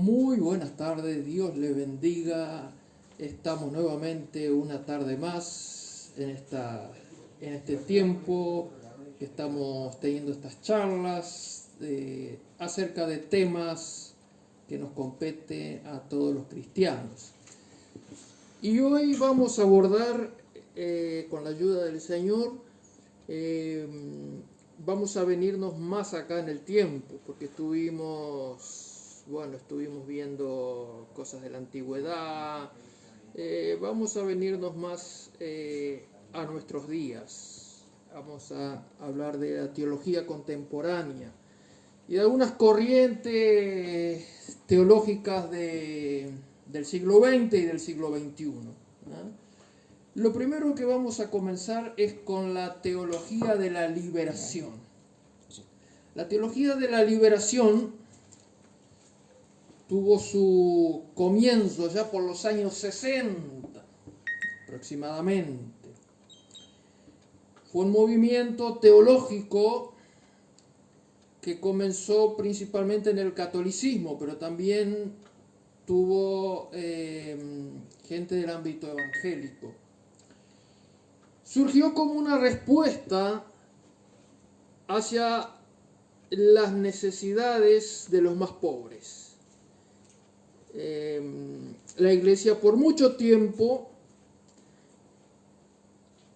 Muy buenas tardes, Dios le bendiga. Estamos nuevamente una tarde más en este tiempo que estamos teniendo estas charlas acerca de temas que nos competen a todos los cristianos. Y hoy vamos a abordar, con la ayuda del Señor, vamos a venirnos más acá en el tiempo, porque estuvimos viendo cosas de la antigüedad. Vamos a venirnos más a nuestros días. Vamos a hablar de la teología contemporánea y de algunas corrientes teológicas del siglo XX y del siglo XXI. Lo primero que vamos a comenzar es con la teología de la liberación. La teología de la liberación tuvo su comienzo ya por los años 60 aproximadamente. Fue un movimiento teológico que comenzó principalmente en el catolicismo, pero también tuvo gente del ámbito evangélico. Surgió como una respuesta hacia las necesidades de los más pobres. La Iglesia por mucho tiempo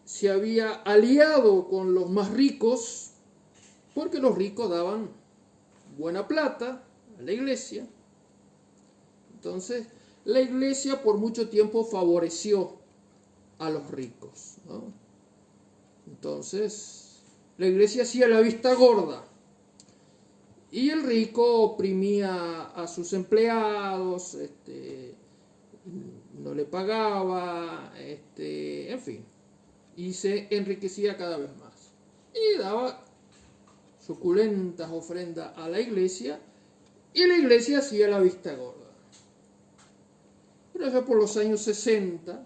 se había aliado con los más ricos, porque los ricos daban buena plata a la Iglesia. Entonces, la Iglesia por mucho tiempo favoreció a los ricos, ¿no? Entonces, la Iglesia hacía la vista gorda. Y el rico oprimía a sus empleados, no le pagaba, en fin, y se enriquecía cada vez más. Y daba suculentas ofrendas a la Iglesia, y la Iglesia hacía la vista gorda. Pero ya por los años 60,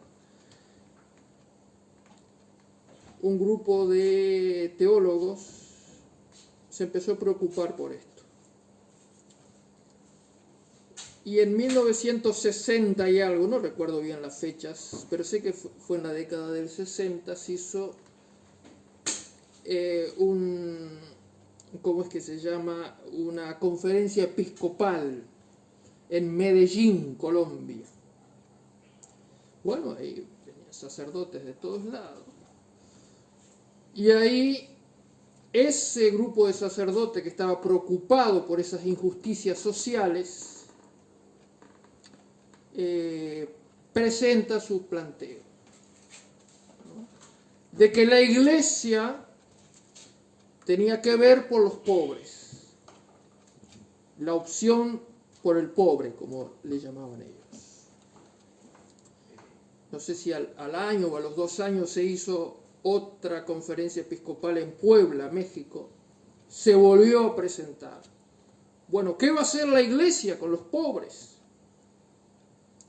un grupo de teólogos se empezó a preocupar por esto. Y en 1960 y algo, no recuerdo bien las fechas, pero sé que fue en la década del 60, se hizo ¿cómo es que se llama? Una conferencia episcopal en Medellín, Colombia. Bueno, ahí venían sacerdotes de todos lados. Y ahí ese grupo de sacerdotes que estaba preocupado por esas injusticias sociales presenta su planteo, ¿no? De que la Iglesia tenía que ver por los pobres, la opción por el pobre, como le llamaban ellos. No sé si al año o a los 2 años se hizo otra conferencia episcopal en Puebla, México, se volvió a presentar. Bueno, ¿qué va a hacer la Iglesia con los pobres?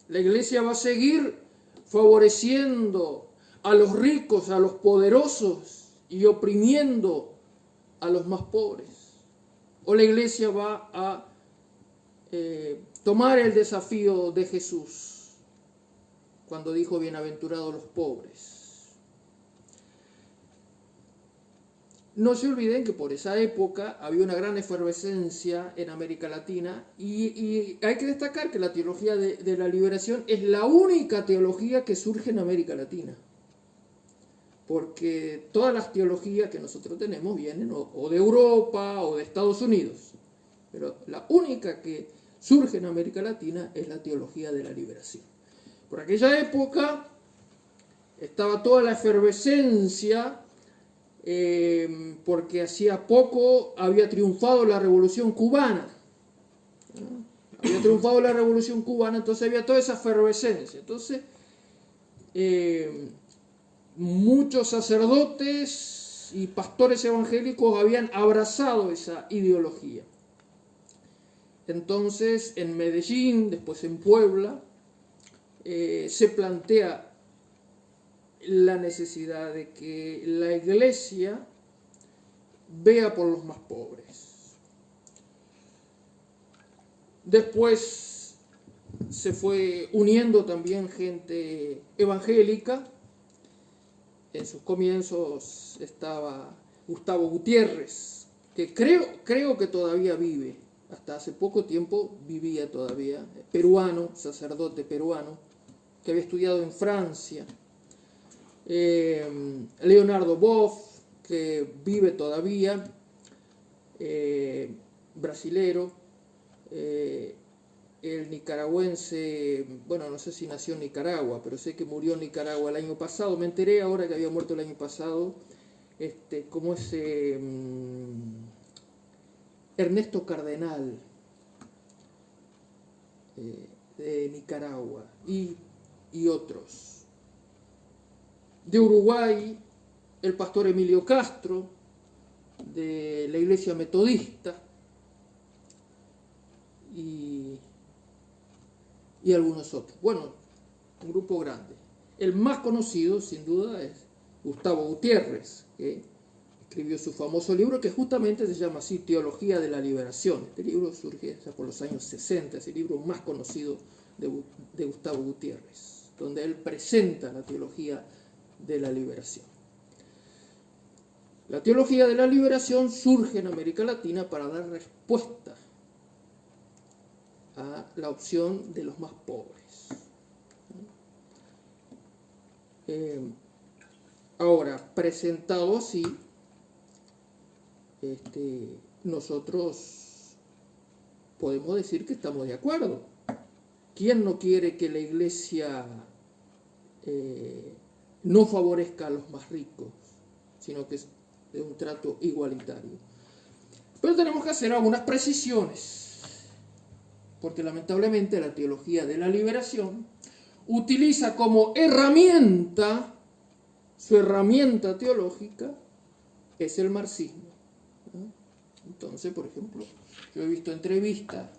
La Iglesia va a seguir favoreciendo a los ricos, a los poderosos y oprimiendo a los más pobres. O la Iglesia va a tomar el desafío de Jesús cuando dijo bienaventurados los pobres. No se olviden que por esa época había una gran efervescencia en América Latina y hay que destacar que la teología de la liberación es la única teología que surge en América Latina. Porque todas las teologías que nosotros tenemos vienen o de Europa o de Estados Unidos. Pero la única que surge en América Latina es la teología de la liberación. Por aquella época estaba toda la efervescencia, porque hacía poco había triunfado la Revolución Cubana. Había triunfado la Revolución Cubana, entonces había toda esa efervescencia. Entonces, muchos sacerdotes y pastores evangélicos habían abrazado esa ideología. Entonces, en Medellín, después en Puebla, se plantea la necesidad de que la Iglesia vea por los más pobres. Después se fue uniendo también gente evangélica. En sus comienzos estaba Gustavo Gutiérrez, que creo que todavía vive, hasta hace poco tiempo vivía todavía, peruano, sacerdote peruano, que había estudiado en Francia. Leonardo Boff, que vive todavía, brasilero. El nicaragüense, bueno, no sé si nació en Nicaragua, pero sé que murió en Nicaragua el año pasado. Me enteré ahora que había muerto el año pasado, como es Ernesto Cardenal, de Nicaragua, y otros. De Uruguay, el pastor Emilio Castro, de la Iglesia Metodista, y algunos otros. Bueno, un grupo grande. El más conocido, sin duda, es Gustavo Gutiérrez, que escribió su famoso libro, que justamente se llama así, Teología de la Liberación. Este libro surge ya por los años 60, es el libro más conocido de Gustavo Gutiérrez, donde él presenta la teología de la liberación. La teología de la liberación surge en América Latina para dar respuesta a la opción de los más pobres. Ahora, presentado así, nosotros podemos decir que estamos de acuerdo. ¿Quién no quiere que la Iglesia no favorezca a los más ricos, sino que es de un trato igualitario? Pero tenemos que hacer algunas precisiones, porque lamentablemente la teología de la liberación utiliza como herramienta, su herramienta teológica es el marxismo. Entonces, por ejemplo, yo he visto entrevistas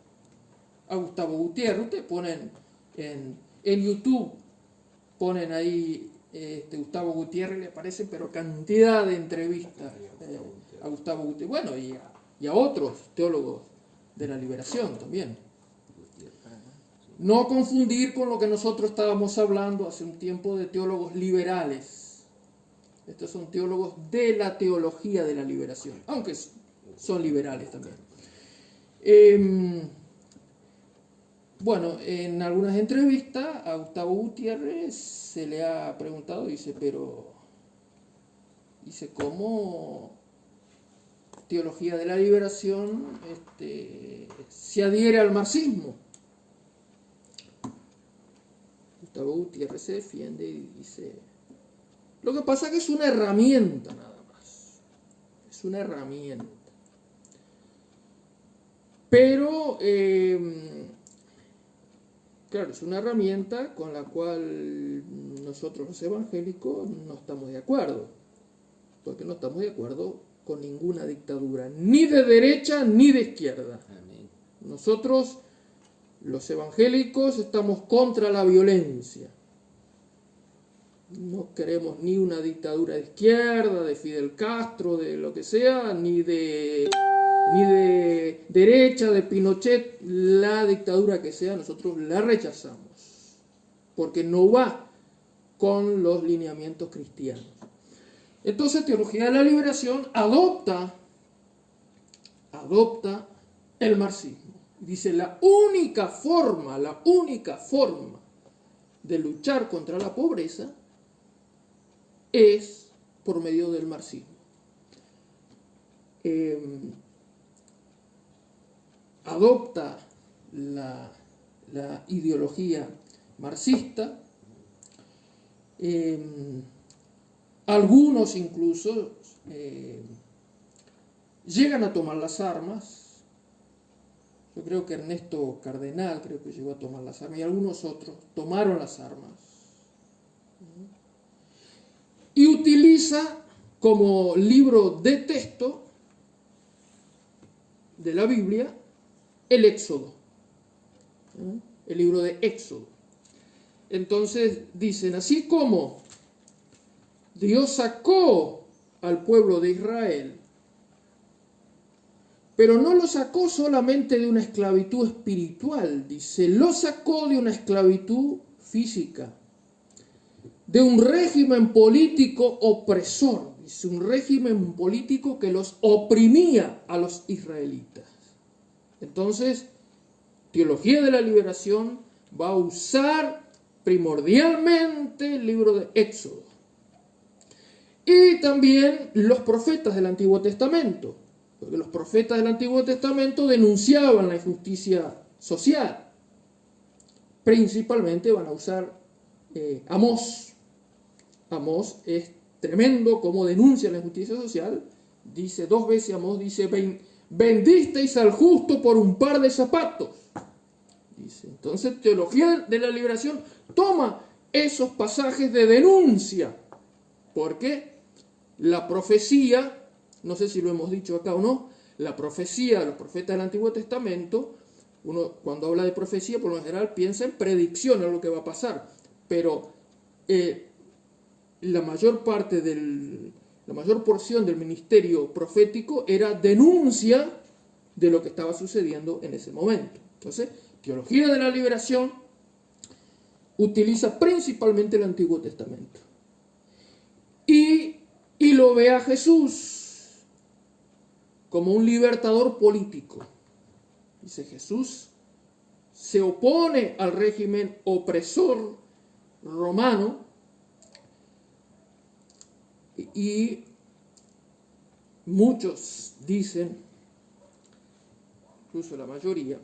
a Gustavo Gutiérrez. Ustedes ponen en YouTube, ponen ahí Gustavo Gutiérrez, le aparece, pero cantidad de entrevistas a Gustavo Gutiérrez. Bueno, y a otros teólogos de la liberación también. No confundir con lo que nosotros estábamos hablando hace un tiempo de teólogos liberales. Estos son teólogos de la teología de la liberación, aunque son liberales también. Bueno, en algunas entrevistas a Gustavo Gutiérrez se le ha preguntado, dice, ¿cómo teología de la liberación se adhiere al marxismo? Gustavo Gutiérrez se defiende y dice, lo que pasa es que es una herramienta nada más, es una herramienta. Pero, claro, es una herramienta con la cual nosotros los evangélicos no estamos de acuerdo, porque no estamos de acuerdo con ninguna dictadura, ni de derecha ni de izquierda. Amén. Nosotros, los evangélicos, estamos contra la violencia. No queremos ni una dictadura de izquierda, de Fidel Castro, de lo que sea, ni de derecha, de Pinochet. La dictadura que sea, nosotros la rechazamos, porque no va con los lineamientos cristianos. Entonces, teología de la liberación adopta el marxismo. Dice, la única forma de luchar contra la pobreza es por medio del marxismo. Adopta la ideología marxista. Algunos incluso llegan a tomar las armas. Yo creo que Ernesto Cardenal llegó a tomar las armas, y algunos otros tomaron las armas. Y utiliza como libro de texto de la Biblia el Éxodo, el libro de Éxodo. Entonces dicen, así como Dios sacó al pueblo de Israel Pero no lo sacó solamente de una esclavitud espiritual, dice, lo sacó de una esclavitud física, de un régimen político opresor, dice, un régimen político que los oprimía a los israelitas. Entonces, Teología de la Liberación va a usar primordialmente el libro de Éxodo y también los profetas del Antiguo Testamento, porque los profetas del Antiguo Testamento denunciaban la injusticia social. Principalmente van a usar Amós. Amós es tremendo como denuncia la injusticia social. Dice 2 veces Amós, dice, vendisteis al justo por un par de zapatos. Dice, entonces, Teología de la Liberación toma esos pasajes de denuncia, porque la profecía, no sé si lo hemos dicho acá o no, la profecía de los profetas del Antiguo Testamento, uno cuando habla de profecía por lo general piensa en predicción de lo que va a pasar, pero la mayor porción del ministerio profético era denuncia de lo que estaba sucediendo en ese momento. Entonces, Teología de la Liberación utiliza principalmente el Antiguo Testamento y lo ve a Jesús como un libertador político. Dice, Jesús se opone al régimen opresor romano y muchos dicen, incluso la mayoría,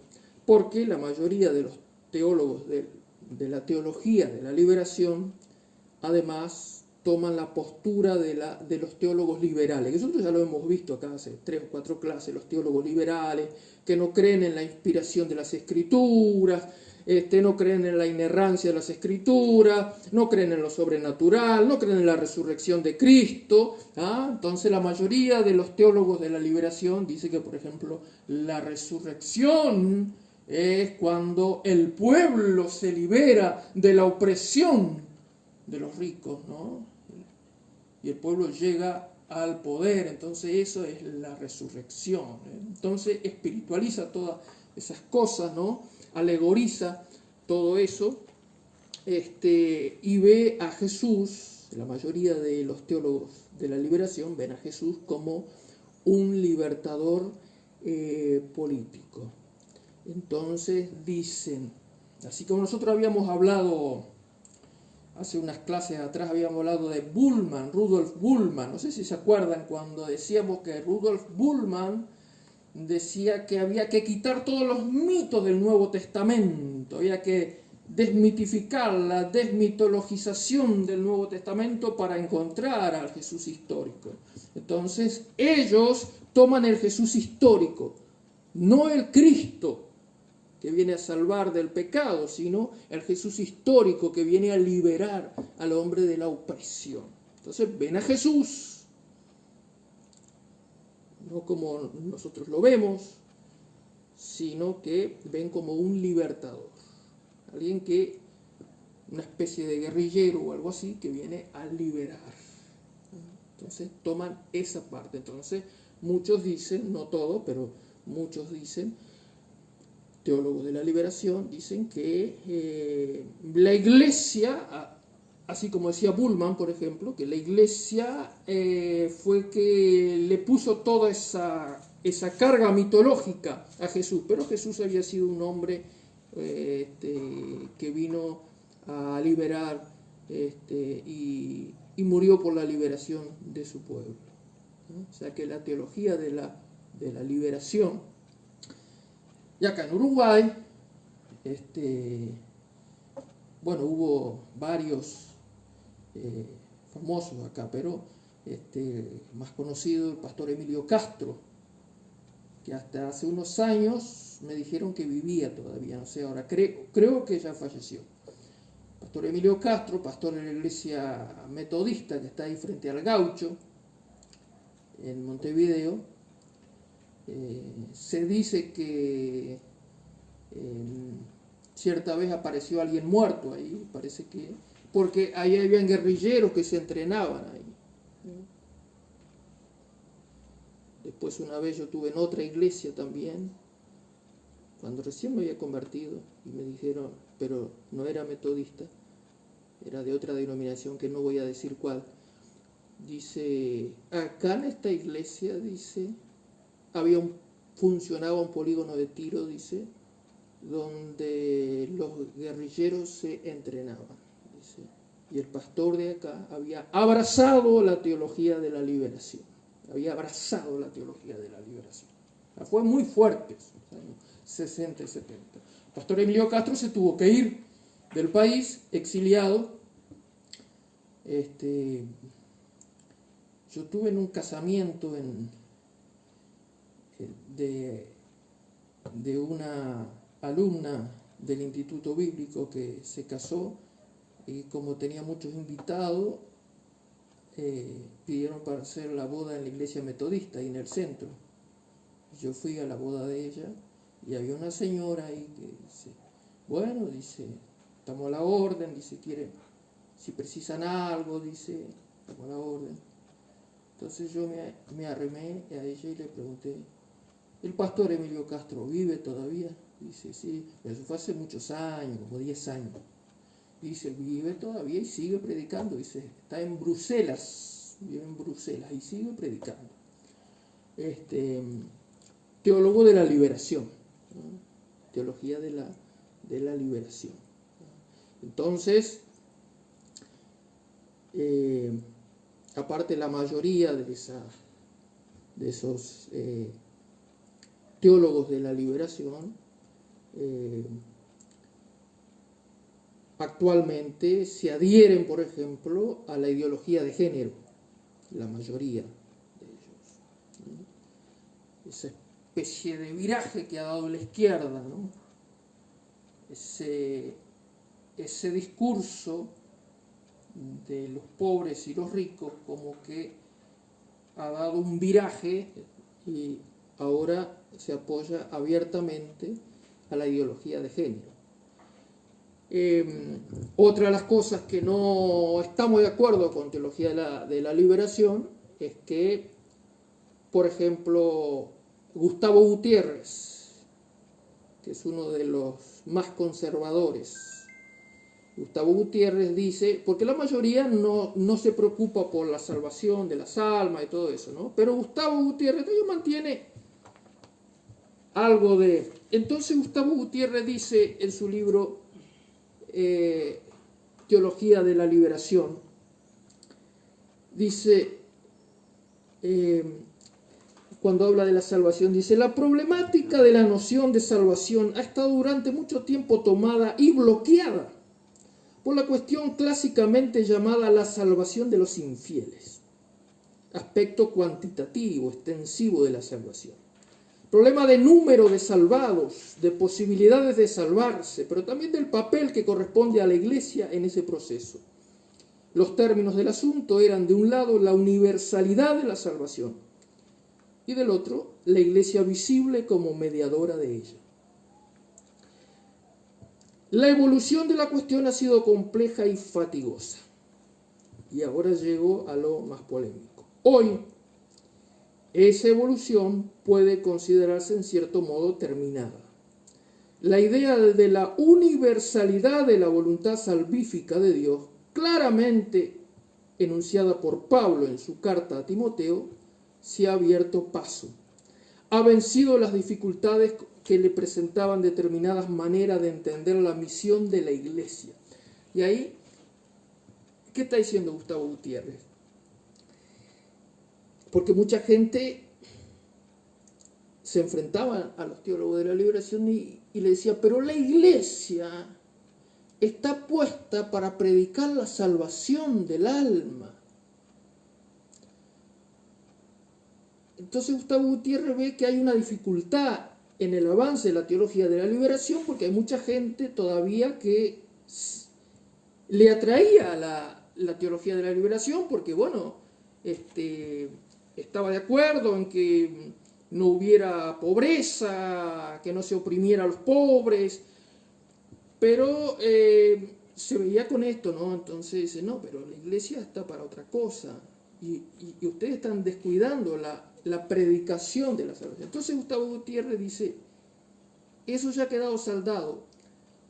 porque la mayoría de los teólogos de la Teología de la Liberación además toman la postura de los teólogos liberales, que nosotros ya lo hemos visto acá hace 3 o 4 clases, los teólogos liberales, que no creen en la inspiración de las Escrituras, no creen en la inerrancia de las Escrituras, no creen en lo sobrenatural, no creen en la resurrección de Cristo. Entonces la mayoría de los teólogos de la liberación dice que, por ejemplo, la resurrección es cuando el pueblo se libera de la opresión de los ricos, ¿no? Y el pueblo llega al poder, entonces eso es la resurrección, ¿eh? Entonces espiritualiza todas esas cosas, ¿no? Alegoriza todo eso, y ve a Jesús, la mayoría de los teólogos de la liberación ven a Jesús como un libertador político. Entonces dicen, así como nosotros habíamos hablado hace unas clases atrás, habíamos hablado de Rudolf Bultmann, no sé si se acuerdan cuando decíamos que Rudolf Bultmann decía que había que quitar todos los mitos del Nuevo Testamento, había que desmitificar la desmitologización del Nuevo Testamento para encontrar al Jesús histórico. Entonces ellos toman el Jesús histórico, no el Cristo que viene a salvar del pecado, sino el Jesús histórico que viene a liberar al hombre de la opresión. Entonces ven a Jesús, no como nosotros lo vemos, sino que ven como un libertador, alguien que, una especie de guerrillero o algo así, que viene a liberar. Entonces toman esa parte. Entonces muchos dicen, no todos, pero muchos dicen, teólogos de la liberación, dicen que la iglesia, así como decía Bultmann, por ejemplo, que la iglesia fue que le puso toda esa carga mitológica a Jesús, pero Jesús había sido un hombre que vino a liberar y murió por la liberación de su pueblo, ¿no? O sea que la teología de la liberación. Y acá en Uruguay, hubo varios famosos acá, pero más conocido el pastor Emilio Castro, que hasta hace unos años me dijeron que vivía todavía, no sé, ahora creo que ya falleció. Pastor Emilio Castro, pastor de la iglesia metodista que está ahí frente al Gaucho, en Montevideo. Se dice que cierta vez apareció alguien muerto ahí, parece que, porque ahí habían guerrilleros que se entrenaban ahí. Después una vez yo estuve en otra iglesia también, cuando recién me había convertido, y me dijeron, pero no era metodista, era de otra denominación que no voy a decir cuál. Dice, acá en esta iglesia, dice, funcionaba un polígono de tiro, dice, donde los guerrilleros se entrenaban, dice, y el pastor de acá había abrazado la teología de la liberación, Fue muy fuerte, en los años 60 y 70. El pastor Emilio Castro se tuvo que ir del país, exiliado. Yo estuve en un casamiento de una alumna del Instituto Bíblico que se casó, y como tenía muchos invitados, pidieron para hacer la boda en la iglesia metodista ahí en el centro. Yo fui a la boda de ella y había una señora ahí que dice, bueno, dice, estamos a la orden, dice, si precisan algo, dice, estamos a la orden. Entonces yo me arrimé a ella y le pregunté, ¿el pastor Emilio Castro vive todavía? Dice, sí, eso fue hace muchos años, como 10 años. Dice, vive todavía y sigue predicando. Dice, está en Bruselas, vive en Bruselas y sigue predicando. Teólogo de la liberación, ¿no? Teología de la liberación. Entonces, aparte la mayoría de esos teólogos de la liberación actualmente se adhieren, por ejemplo, a la ideología de género, la mayoría de ellos, ¿no? Esa especie de viraje que ha dado la izquierda, ¿no? Ese discurso de los pobres y los ricos como que ha dado un viraje y ahora se apoya abiertamente a la ideología de género. Otra de las cosas que no estamos de acuerdo con teología de la liberación es que, por ejemplo, Gustavo Gutiérrez, que es uno de los más conservadores, Gustavo Gutiérrez dice, porque la mayoría no se preocupa por la salvación de las almas y todo eso, ¿no? Pero Gustavo Gutiérrez todavía mantiene algo de... Entonces Gustavo Gutiérrez dice en su libro Teología de la Liberación, dice, cuando habla de la salvación, dice, la problemática de la noción de salvación ha estado durante mucho tiempo tomada y bloqueada por la cuestión clásicamente llamada la salvación de los infieles, aspecto cuantitativo, extensivo de la salvación. Problema de número de salvados, de posibilidades de salvarse, pero también del papel que corresponde a la Iglesia en ese proceso. Los términos del asunto eran, de un lado, la universalidad de la salvación y del otro, la Iglesia visible como mediadora de ella. La evolución de la cuestión ha sido compleja y fatigosa. Y ahora llego a lo más polémico. Hoy, esa evolución puede considerarse en cierto modo terminada. La idea de la universalidad de la voluntad salvífica de Dios, claramente enunciada por Pablo en su carta a Timoteo, se ha abierto paso. Ha vencido las dificultades que le presentaban determinadas maneras de entender la misión de la Iglesia. Y ahí, ¿qué está diciendo Gustavo Gutiérrez? Porque mucha gente se enfrentaba a los teólogos de la liberación y le decía, pero la Iglesia está puesta para predicar la salvación del alma. Entonces Gustavo Gutiérrez ve que hay una dificultad en el avance de la teología de la liberación porque hay mucha gente todavía que le atraía la teología de la liberación porque, bueno, estaba de acuerdo en que no hubiera pobreza, que no se oprimiera a los pobres, pero se veía con esto, ¿no? Entonces dice, no, pero la Iglesia está para otra cosa y ustedes están descuidando la predicación de la salvación. Entonces Gustavo Gutiérrez dice, eso ya ha quedado saldado,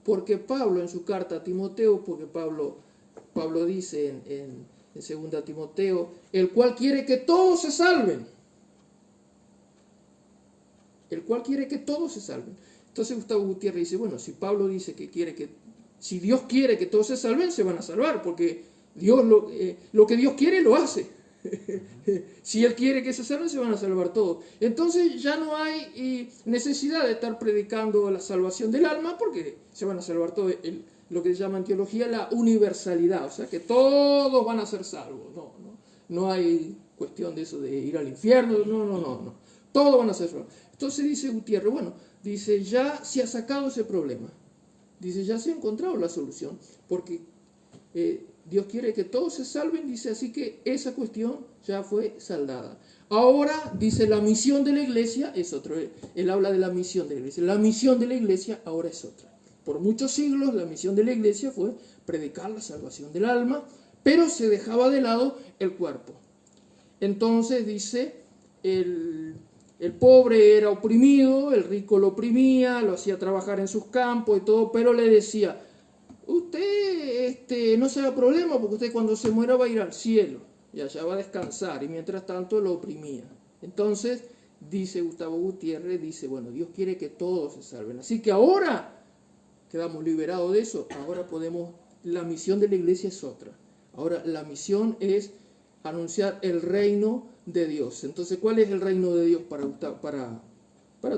porque Pablo en su carta a Timoteo, porque Pablo dice en 2 Timoteo, el cual quiere que todos se salven. El cual quiere que todos se salven. Entonces Gustavo Gutiérrez dice, bueno, si Pablo dice si Dios quiere que todos se salven, se van a salvar, porque Dios lo que Dios quiere lo hace. Si Él quiere que se salven, se van a salvar todos. Entonces ya no hay necesidad de estar predicando la salvación del alma, porque se van a salvar todos. Lo que se llama en teología la universalidad, o sea que todos van a ser salvos. No hay cuestión de eso de ir al infierno, no. Todos van a ser salvos. Entonces dice Gutiérrez, bueno, dice, ya se ha sacado ese problema. Dice, ya se ha encontrado la solución, porque Dios quiere que todos se salven, dice, así que esa cuestión ya fue saldada. Ahora, dice, la misión de la iglesia es otra. Él habla de la misión de la iglesia. La misión de la iglesia ahora es otra. Por muchos siglos la misión de la iglesia fue predicar la salvación del alma, pero se dejaba de lado el cuerpo. Entonces, dice, el pobre era oprimido, el rico lo oprimía, lo hacía trabajar en sus campos y todo, pero le decía, usted no se haga problema porque usted cuando se muera va a ir al cielo y allá va a descansar, y mientras tanto lo oprimía. Entonces, dice Gustavo Gutiérrez, dice, bueno, Dios quiere que todos se salven, así que ahora quedamos liberados de eso, ahora la misión de la iglesia es otra. Ahora la misión es anunciar el reino de Dios. Entonces, ¿cuál es el reino de Dios para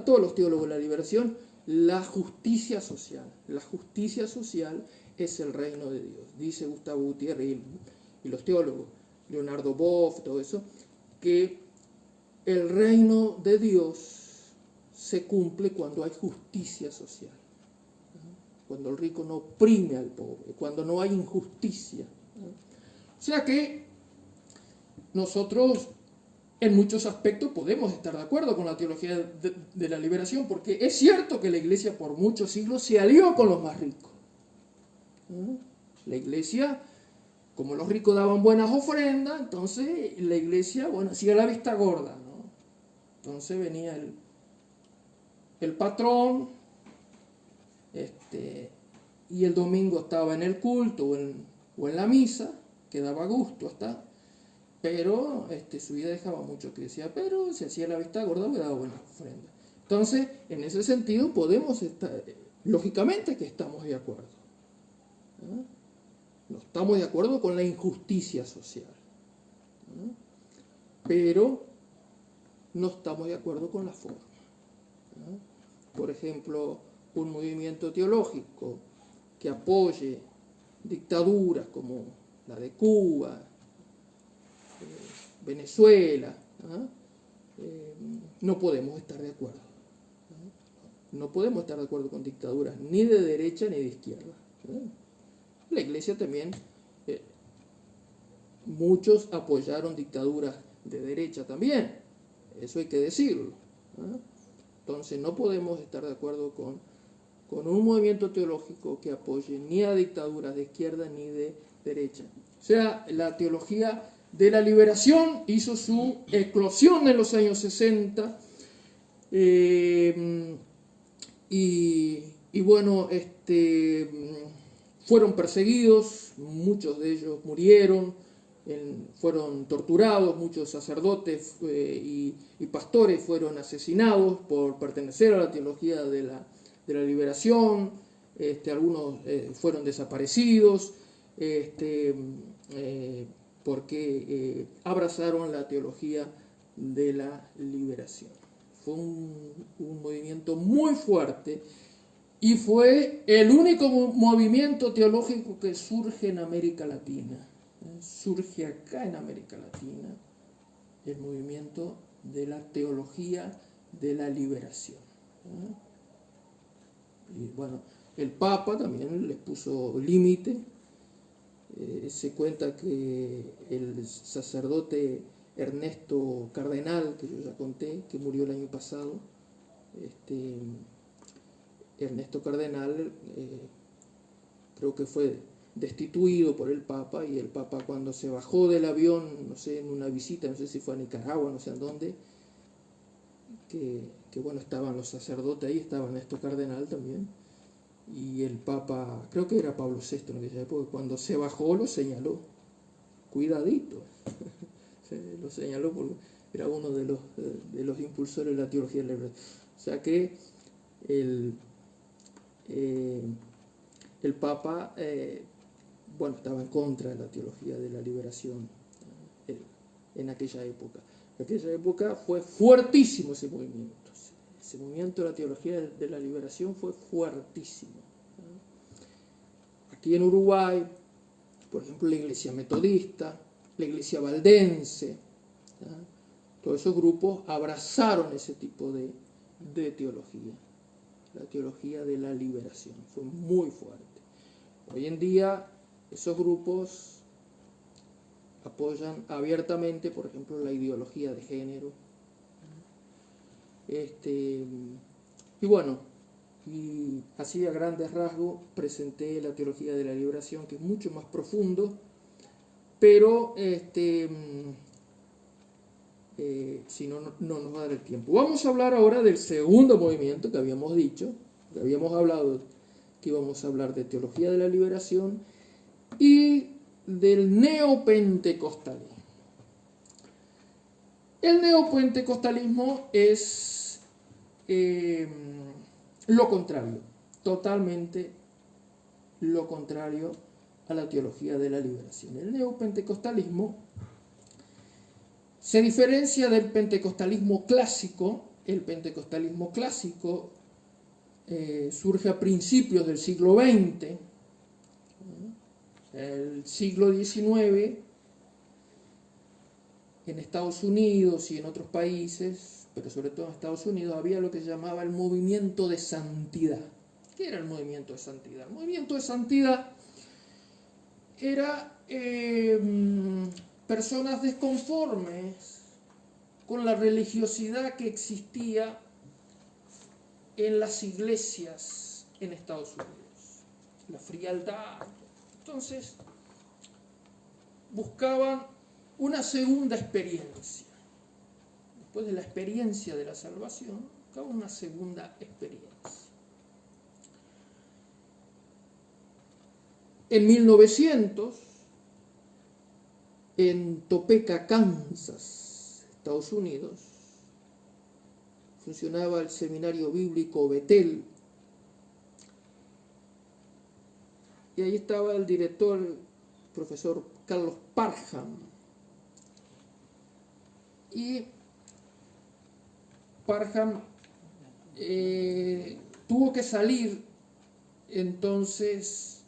todos los teólogos de la liberación? La justicia social. La justicia social es el reino de Dios. Dice Gustavo Gutiérrez y los teólogos, Leonardo Boff, todo eso, que el reino de Dios se cumple cuando hay justicia social. Cuando el rico no oprime al pobre, cuando no hay injusticia. O sea que nosotros en muchos aspectos podemos estar de acuerdo con la teología de la liberación, porque es cierto que la iglesia por muchos siglos se alió con los más ricos. La iglesia, como los ricos daban buenas ofrendas, entonces la iglesia, hacía la vista gorda, ¿no? Entonces venía el patrón, y el domingo estaba en el culto o en la misa, que daba gusto hasta, pero su vida dejaba mucho que decía, pero se hacía la vista gorda o daba buenas ofrendas. Entonces, en ese sentido podemos estar, lógicamente que estamos de acuerdo. No estamos de acuerdo con la injusticia social, pero no estamos de acuerdo con la forma. Por ejemplo, un movimiento teológico que apoye dictaduras como la de Cuba, Venezuela, no podemos estar de acuerdo. No podemos estar de acuerdo con dictaduras ni de derecha ni de izquierda. La iglesia también, muchos apoyaron dictaduras de derecha también, eso hay que decirlo. Entonces no podemos estar de acuerdo con un movimiento teológico que apoye ni a dictaduras de izquierda ni de derecha. O sea, la teología de la liberación hizo su eclosión en los años 60 fueron perseguidos, muchos de ellos murieron, fueron torturados, muchos sacerdotes y pastores fueron asesinados por pertenecer a la teología de la liberación, algunos fueron desaparecidos porque abrazaron la teología de la liberación. Fue un movimiento muy fuerte y fue el único movimiento teológico que surge en América Latina. Surge acá en América Latina el movimiento de la teología de la liberación. Y bueno, el Papa también les puso límite. Se cuenta que el sacerdote Ernesto Cardenal, que yo ya conté, que murió el año pasado, Ernesto Cardenal creo que fue destituido por el Papa, y el Papa cuando se bajó del avión, no sé, en una visita, no sé si fue a Nicaragua, no sé a dónde, que bueno, estaban los sacerdotes ahí, estaba Ernesto Cardenal también, y el Papa, creo que era Pablo VI en aquella época, cuando se bajó lo señaló, cuidadito, lo señaló porque era uno de los impulsores de la teología de la liberación. O sea que el, eh, el Papa, bueno, estaba en contra de la teología de la liberación en aquella época. En aquella época fue fuertísimo ese movimiento. Ese movimiento de la teología de la liberación fue fuertísimo. Aquí en Uruguay, por ejemplo, la Iglesia Metodista, la Iglesia Valdense, todos esos grupos abrazaron ese tipo de teología, la teología de la liberación. Fue muy fuerte. Hoy en día, esos grupos apoyan abiertamente, por ejemplo, la ideología de género. Y bueno, y así a grandes rasgos presenté la teología de la liberación, que es mucho más profundo, pero si no, no nos va a dar el tiempo. Vamos a hablar ahora del segundo movimiento que habíamos dicho, que habíamos hablado, que íbamos a hablar de teología de la liberación y del neopentecostalismo. El neopentecostalismo es lo contrario, totalmente lo contrario a la teología de la liberación. El neopentecostalismo se diferencia del pentecostalismo clásico. El pentecostalismo clásico surge a principios del siglo XX. El siglo XIX, en Estados Unidos y en otros países, pero sobre todo en Estados Unidos, había lo que se llamaba el movimiento de santidad. ¿Qué era el movimiento de santidad? El movimiento de santidad era personas desconformes con la religiosidad que existía en las iglesias en Estados Unidos, la frialdad. Entonces, buscaban una segunda experiencia. Después de la experiencia de la salvación, buscaban una segunda experiencia. En 1900, en Topeka, Kansas, Estados Unidos, funcionaba el seminario bíblico Betel, y ahí estaba el director, el profesor Carlos Parham. Y Parham tuvo que salir, entonces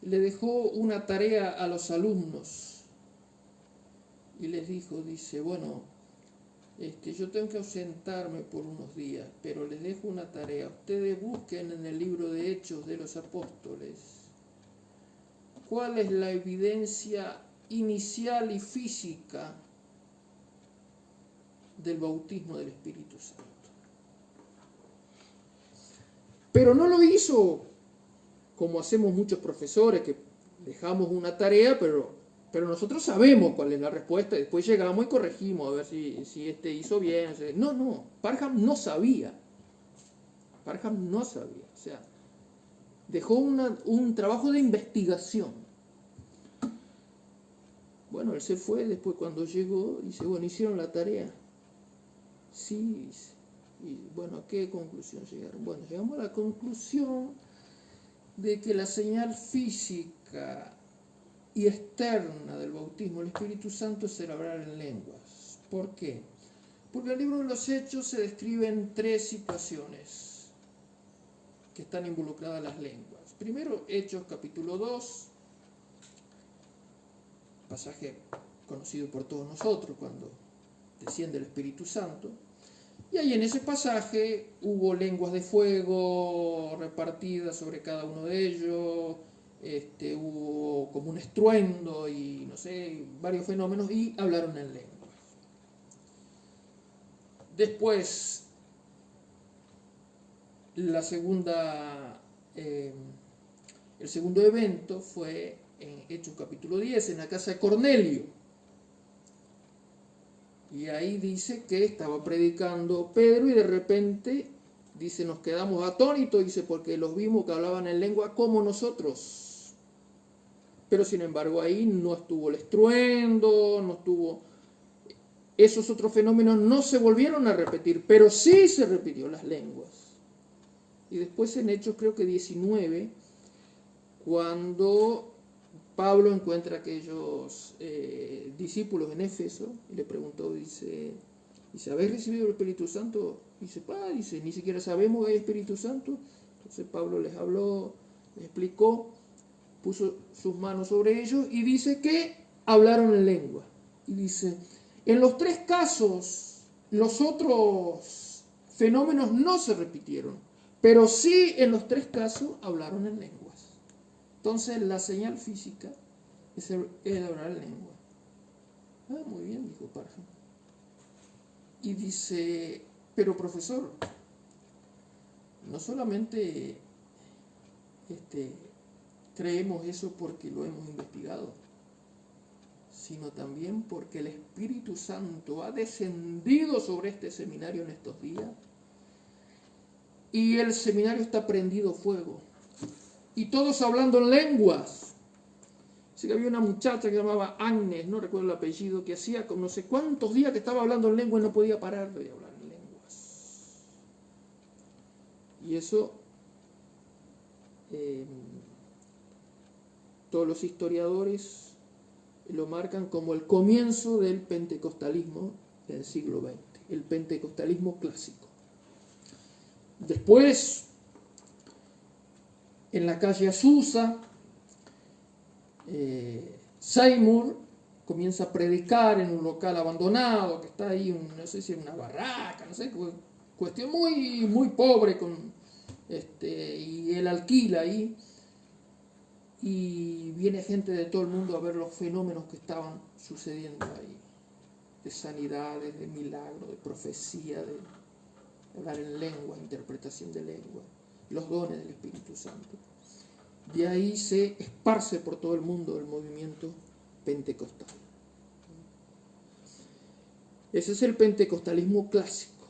le dejó una tarea a los alumnos y les dijo, dice, bueno, yo tengo que ausentarme por unos días, pero les dejo una tarea. Ustedes busquen en el libro de Hechos de los Apóstoles cuál es la evidencia inicial y física del bautismo del Espíritu Santo. Pero no lo hizo como hacemos muchos profesores, que dejamos una tarea, pero nosotros sabemos cuál es la respuesta, y después llegamos y corregimos a ver si hizo bien. No, Parham no sabía. O sea, dejó un trabajo de investigación. Bueno, él se fue, después cuando llegó, dice, bueno, hicieron la tarea. Sí, y bueno, ¿a qué conclusión llegaron? Bueno, llegamos a la conclusión de que la señal física y externa del bautismo del Espíritu Santo es el hablar en lenguas. ¿Por qué? Porque en el libro de los Hechos se describen 3 situaciones que están involucradas las lenguas. Primero, Hechos capítulo 2, pasaje conocido por todos nosotros cuando desciende el Espíritu Santo. Y ahí en ese pasaje hubo lenguas de fuego repartidas sobre cada uno de ellos, hubo como un estruendo y no sé, varios fenómenos, y hablaron en lenguas. Después, el segundo evento fue en Hechos capítulo 10, en la casa de Cornelio. Y ahí dice que estaba predicando Pedro y de repente, dice, nos quedamos atónitos, dice, porque los vimos que hablaban en lengua como nosotros. Pero sin embargo ahí no estuvo el estruendo, no estuvo... Esos otros fenómenos no se volvieron a repetir, pero sí se repitió las lenguas. Y después en Hechos creo que 19, cuando Pablo encuentra a aquellos discípulos en Éfeso y le preguntó, dice, ¿habéis recibido el Espíritu Santo? Dice, ni siquiera sabemos que hay Espíritu Santo. Entonces Pablo les habló, les explicó, puso sus manos sobre ellos y dice que hablaron en lengua. Y dice, en los tres casos, los otros fenómenos no se repitieron, pero sí en los tres casos hablaron en lenguas. Entonces la señal física es hablar en lengua. Muy bien, dijo Parham. Y dice, pero profesor, no solamente creemos eso porque lo hemos investigado, sino también porque el Espíritu Santo ha descendido sobre este seminario en estos días y el seminario está prendido fuego y todos hablando en lenguas. Así que había una muchacha que se llamaba Agnes, no recuerdo el apellido, que hacía no sé cuántos días que estaba hablando en lengua y no podía parar de hablar en lenguas. Y eso todos los historiadores lo marcan como el comienzo del pentecostalismo del siglo XX, el pentecostalismo clásico. Después, en la calle Azusa, Seymour comienza a predicar en un local abandonado que está ahí, no sé si en una barraca, no sé, cuestión muy, muy pobre, y él alquila ahí. Y viene gente de todo el mundo a ver los fenómenos que estaban sucediendo ahí, de sanidades, de milagros, de profecía, de hablar en lengua, interpretación de lengua, los dones del Espíritu Santo. De ahí se esparce por todo el mundo el movimiento pentecostal. Ese es el pentecostalismo clásico.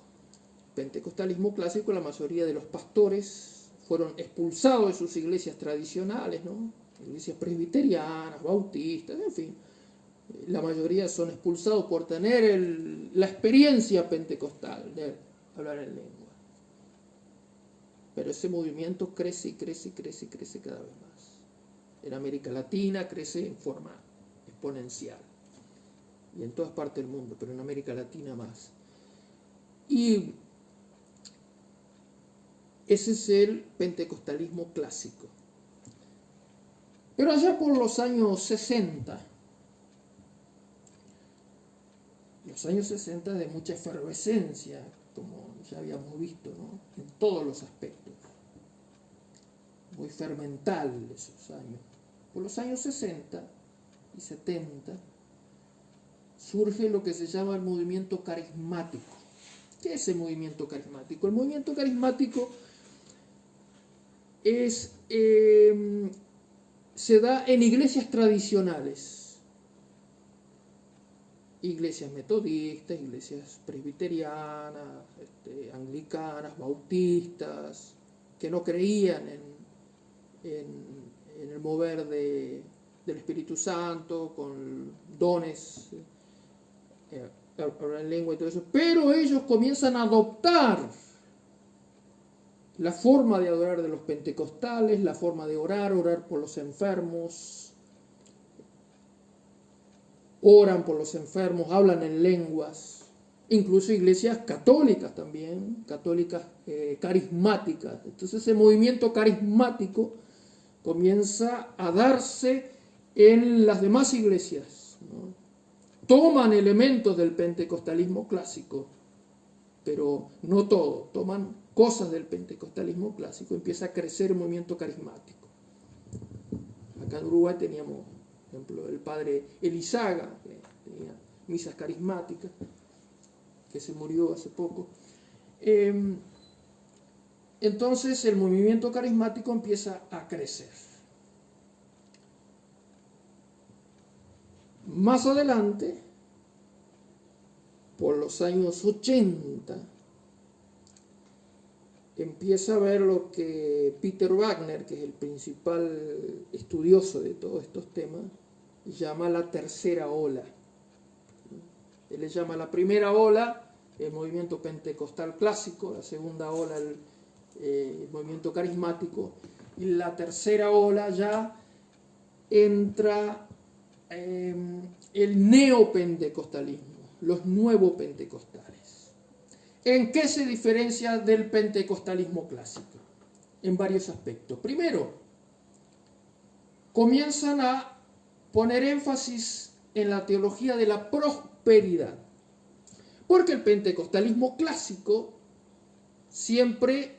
Pentecostalismo clásico, la mayoría de los pastores fueron expulsados de sus iglesias tradicionales, ¿no? Iglesias presbiterianas, bautistas, en fin. La mayoría son expulsados por tener la experiencia pentecostal de hablar en lengua. Pero ese movimiento crece y crece y crece y crece cada vez más. En América Latina crece en forma exponencial. Y en todas partes del mundo, pero en América Latina más. Y ese es el pentecostalismo clásico. Pero allá por los años 60, de mucha efervescencia, como ya habíamos visto, ¿no? En todos los aspectos. Muy fermental esos años. Por los años 60 y 70 surge lo que se llama el movimiento carismático. ¿Qué es el movimiento carismático? El movimiento carismático se da en iglesias tradicionales, iglesias metodistas, iglesias presbiterianas, anglicanas, bautistas, que no creían en el mover del Espíritu Santo, con dones, hablar en lengua y todo eso, pero ellos comienzan a adoptar la forma de adorar de los pentecostales, la forma de orar por los enfermos, oran por los enfermos, hablan en lenguas, incluso iglesias católicas también, católicas carismáticas. Entonces ese movimiento carismático comienza a darse en las demás iglesias, ¿no? Toman elementos del pentecostalismo clásico, pero no todo, toman cosas del pentecostalismo clásico, empieza a crecer el movimiento carismático. Acá en Uruguay teníamos, por ejemplo, el padre Elizaga, que tenía misas carismáticas, que se murió hace poco. Entonces el movimiento carismático empieza a crecer. Más adelante, por los años 80, empieza a ver lo que Peter Wagner, que es el principal estudioso de todos estos temas, llama la tercera ola. Él le llama la primera ola el movimiento pentecostal clásico, la segunda ola el movimiento carismático, y la tercera ola ya entra el neopentecostalismo, los nuevos pentecostales. ¿En qué se diferencia del pentecostalismo clásico? En varios aspectos. Primero, comienzan a poner énfasis en la teología de la prosperidad, porque el pentecostalismo clásico siempre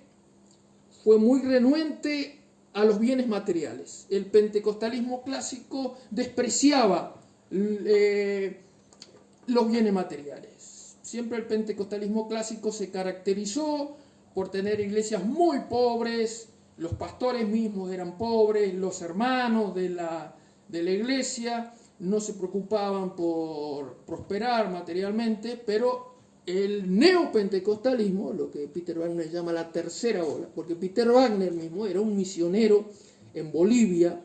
fue muy renuente a los bienes materiales. El pentecostalismo clásico despreciaba los bienes materiales. Siempre el pentecostalismo clásico se caracterizó por tener iglesias muy pobres, los pastores mismos eran pobres, los hermanos de la iglesia no se preocupaban por prosperar materialmente, pero el neopentecostalismo, lo que Peter Wagner llama la tercera ola, porque Peter Wagner mismo era un misionero en Bolivia,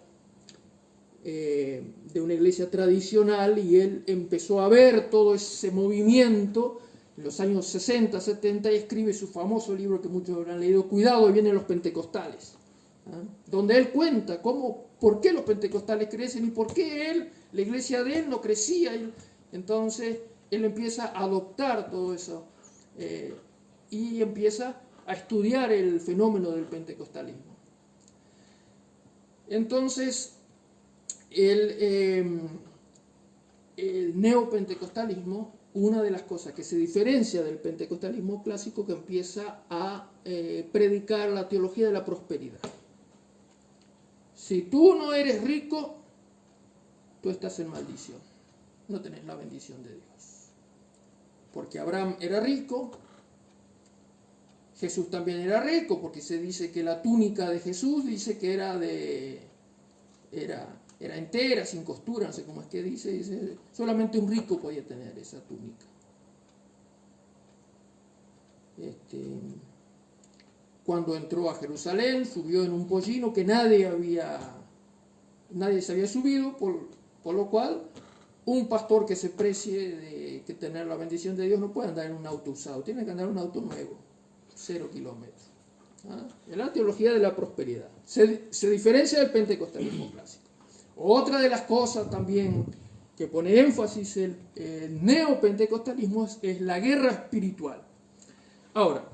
de una iglesia tradicional, y él empezó a ver todo ese movimiento en los años 60, 70, y escribe su famoso libro que muchos habrán leído, Cuidado, vienen los pentecostales, donde él cuenta por qué los pentecostales crecen y por qué la iglesia de él no crecía. Entonces él empieza a adoptar todo eso y empieza a estudiar el fenómeno del pentecostalismo. Entonces el neopentecostalismo, una de las cosas que se diferencia del pentecostalismo clásico, que empieza a predicar la teología de la prosperidad. Si tú no eres rico, tú estás en maldición, no tenés la bendición de Dios. Porque Abraham era rico, Jesús también era rico, porque se dice que la túnica de Jesús dice que era entera, sin costura, no sé cómo es que dice, solamente un rico podía tener esa túnica. Cuando entró a Jerusalén, subió en un pollino que nadie se había subido, por lo cual un pastor que se precie de que tener la bendición de Dios no puede andar en un auto usado, tiene que andar en un auto nuevo, 0 kilómetros. Es la teología de la prosperidad. Se diferencia del pentecostalismo clásico. Otra de las cosas también que pone énfasis el neopentecostalismo es la guerra espiritual. Ahora,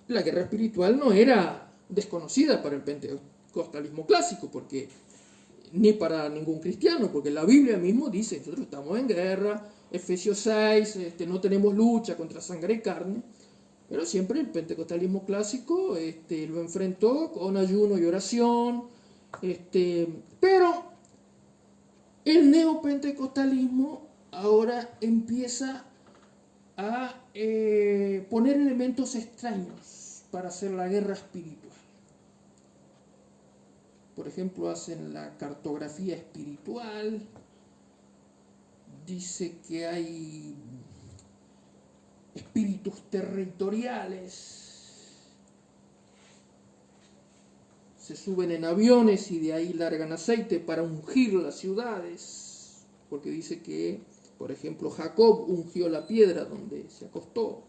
la guerra espiritual no era desconocida para el pentecostalismo clásico, porque ni para ningún cristiano, porque la Biblia mismo dice, nosotros estamos en guerra, Efesios 6, no tenemos lucha contra sangre y carne, pero siempre el pentecostalismo clásico lo enfrentó con ayuno y oración, pero el neopentecostalismo ahora empieza a poner elementos extraños para hacer la guerra espiritual. Por ejemplo, hacen la cartografía espiritual, dice que hay espíritus territoriales, se suben en aviones y de ahí largan aceite para ungir las ciudades, porque dice que, por ejemplo, Jacob ungió la piedra donde se acostó.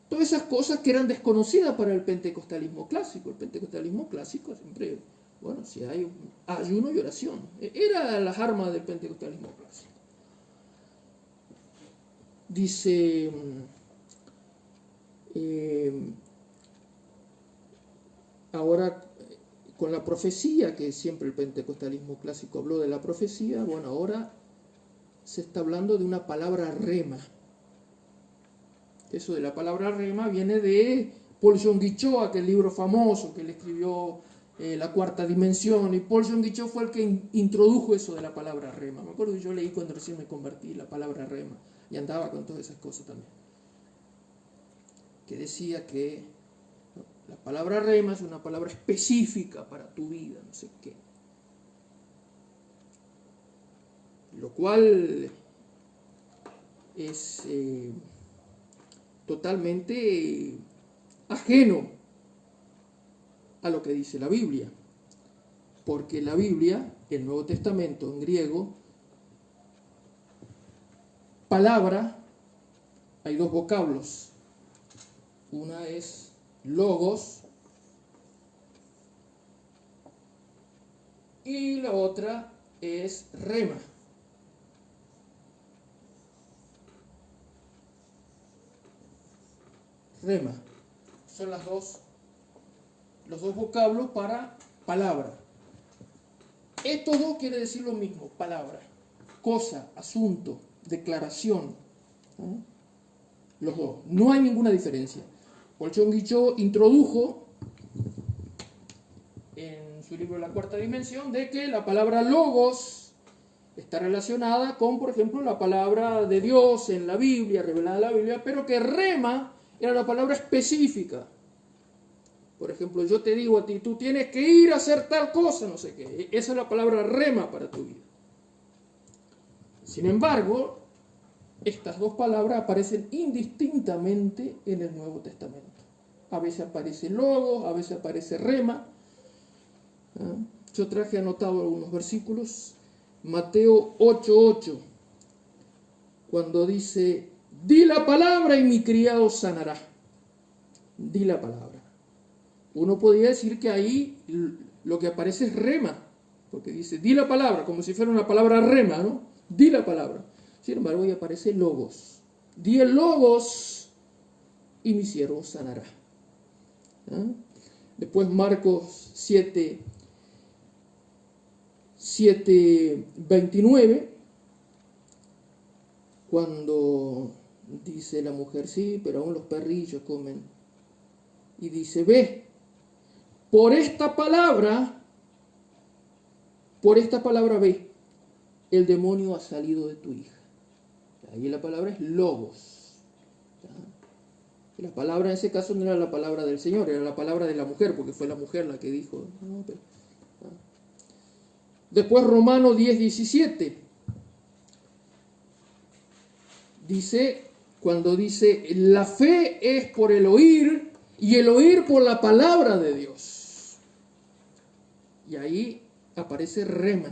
Todas esas cosas que eran desconocidas para el pentecostalismo clásico. El pentecostalismo clásico siempre, si hay ayuno y oración, era las armas del pentecostalismo clásico. Dice, ahora con la profecía, que siempre el pentecostalismo clásico habló de la profecía, ahora se está hablando de una palabra rema. Eso de la palabra rema viene de Paul Yonggi-Cho, aquel libro famoso que le escribió La Cuarta Dimensión, y Paul Yonggi-Cho fue el que introdujo eso de la palabra rema. Me acuerdo que yo leí cuando recién me convertí la palabra rema, y andaba con todas esas cosas también, que decía que la palabra rema es una palabra específica para tu vida, no sé qué. Lo cual es totalmente ajeno a lo que dice la Biblia, porque la Biblia, el Nuevo Testamento en griego, palabra, hay dos vocablos, una es logos y la otra es rema. Rema. Son los dos vocablos para palabra. Estos dos quiere decir lo mismo, palabra. Cosa, asunto, declaración. ¿No? Los dos. No hay ninguna diferencia. Bolchón Guichot introdujo en su libro La Cuarta Dimensión de que la palabra logos está relacionada con, por ejemplo, la palabra de Dios en la Biblia, revelada en la Biblia, pero que rema era la palabra específica. Por ejemplo, yo te digo a ti, tú tienes que ir a hacer tal cosa, no sé qué. Esa es la palabra rema para tu vida. Sin embargo, estas dos palabras aparecen indistintamente en el Nuevo Testamento. A veces aparece logos, a veces aparece rema. Yo traje anotado algunos versículos. Mateo 8:8, cuando dice, di la palabra y mi criado sanará. Di la palabra. Uno podría decir que ahí lo que aparece es rema, porque dice, di la palabra, como si fuera una palabra rema, ¿no? Di la palabra. Sin embargo, ahí aparece logos. Di el logos y mi siervo sanará. Después Marcos 7:29, cuando dice la mujer, sí, pero aún los perrillos comen. Y dice, ve, por esta palabra ve, el demonio ha salido de tu hija. Ahí la palabra es logos. La palabra en ese caso no era la palabra del Señor, era la palabra de la mujer, porque fue la mujer la que dijo. Después Romanos 10:17. Dice, cuando dice, la fe es por el oír y el oír por la palabra de Dios. Y ahí aparece rema.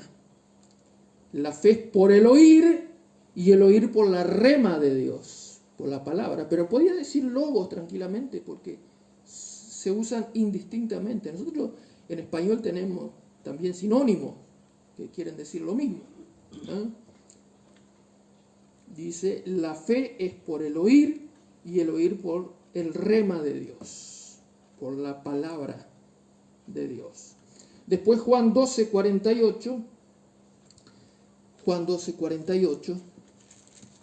La fe es por el oír y el oír por la rema de Dios, por la palabra. Pero podía decir logos tranquilamente porque se usan indistintamente. Nosotros en español tenemos también sinónimos que quieren decir lo mismo. Dice, la fe es por el oír y el oír por el rema de Dios, por la palabra de Dios. Después Juan 12:48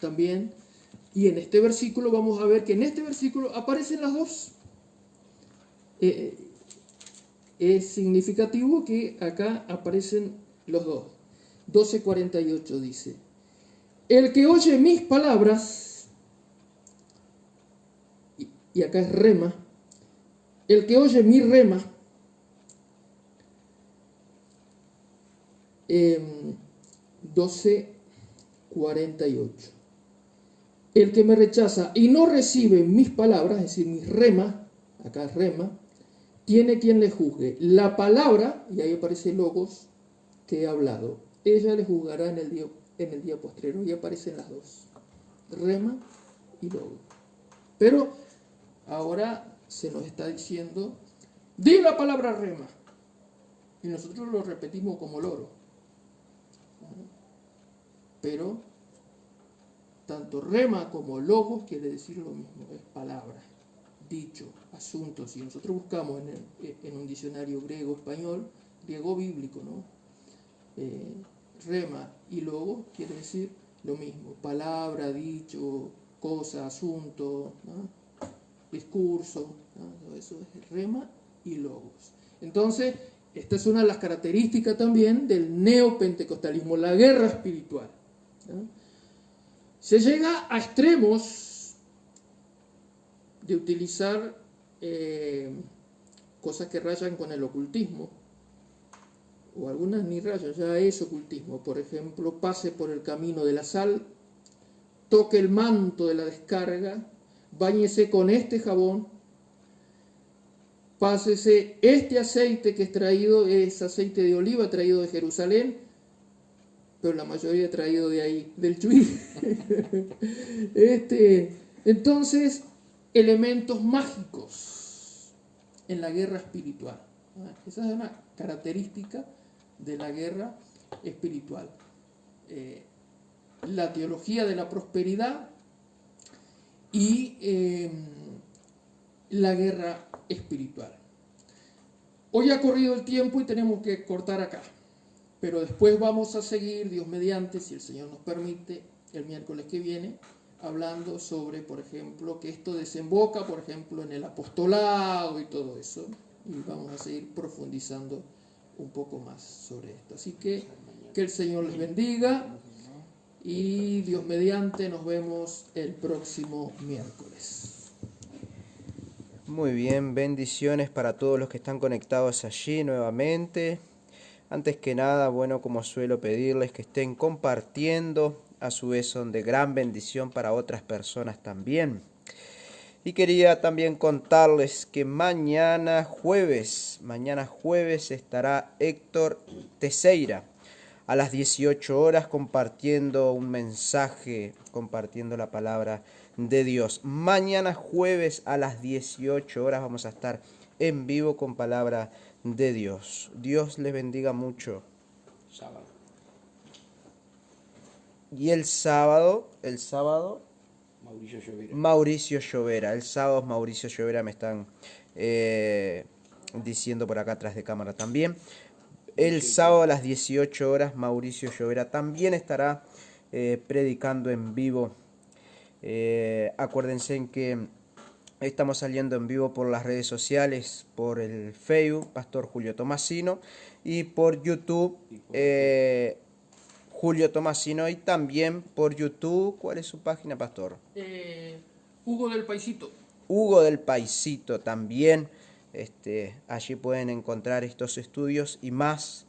también, y en este versículo vamos a ver que en este versículo aparecen las dos. Es significativo que acá aparecen los dos. 12:48 dice, el que oye mis palabras, y acá es rema, el que oye mi rema, 12:48. El que me rechaza y no recibe mis palabras, es decir, mis remas, acá es rema, tiene quien le juzgue. La palabra, y ahí aparece logos, que he hablado, ella le juzgará en el día postrero, y aparecen las dos, rema y logos. Pero ahora se nos está diciendo, di la palabra rema, y nosotros lo repetimos como loro. Pero tanto rema como logos quiere decir lo mismo, es palabra, dicho, asunto. Si nosotros buscamos en un diccionario griego-español, griego bíblico, ¿no? Rema y logos quiere decir lo mismo, palabra, dicho, cosa, asunto, ¿no? Discurso, ¿no? Todo eso es rema y logos. Entonces, esta es una de las características también del neopentecostalismo, la guerra espiritual. ¿No? Se llega a extremos de utilizar cosas que rayan con el ocultismo, o algunas ni rayan, ya es ocultismo. Por ejemplo, pase por el camino de la sal, toque el manto de la descarga, báñese con este jabón, pásese este aceite que es aceite de oliva traído de Jerusalén, pero la mayoría traído de ahí, del Chuy. Entonces, elementos mágicos en la guerra espiritual. Esa es una característica de la guerra espiritual. La teología de la prosperidad y la guerra espiritual. Hoy ha corrido el tiempo y tenemos que cortar acá, pero después vamos a seguir, Dios mediante, si el Señor nos permite, el miércoles que viene, hablando sobre, por ejemplo, que esto desemboca, por ejemplo, en el apostolado y todo eso, y vamos a seguir profundizando un poco más sobre esto. Así que el Señor les bendiga y Dios mediante nos vemos el próximo miércoles. Muy bien, bendiciones para todos los que están conectados allí nuevamente. Antes que nada, bueno, como suelo pedirles que estén compartiendo, a su vez son de gran bendición para otras personas también. Y quería también contarles que mañana jueves estará Héctor Teseira a las 18 horas compartiendo un mensaje, compartiendo la palabra de Dios. Mañana jueves a las 18 horas vamos a estar en vivo con palabra de Dios. Dios les bendiga mucho. Sábado. Y el sábado, Mauricio Llovera. Mauricio Llovera. El sábado es Mauricio Llovera, me están diciendo por acá atrás de cámara también. El sábado a las 18 horas Mauricio Llovera también estará predicando en vivo. Acuérdense en que estamos saliendo en vivo por las redes sociales, por el Facebook, Pastor Julio Tomasino, y por YouTube, Julio Tomasino, y también por YouTube. ¿Cuál es su página, Pastor? Hugo del Paisito. Hugo del Paisito también. Allí pueden encontrar estos estudios y más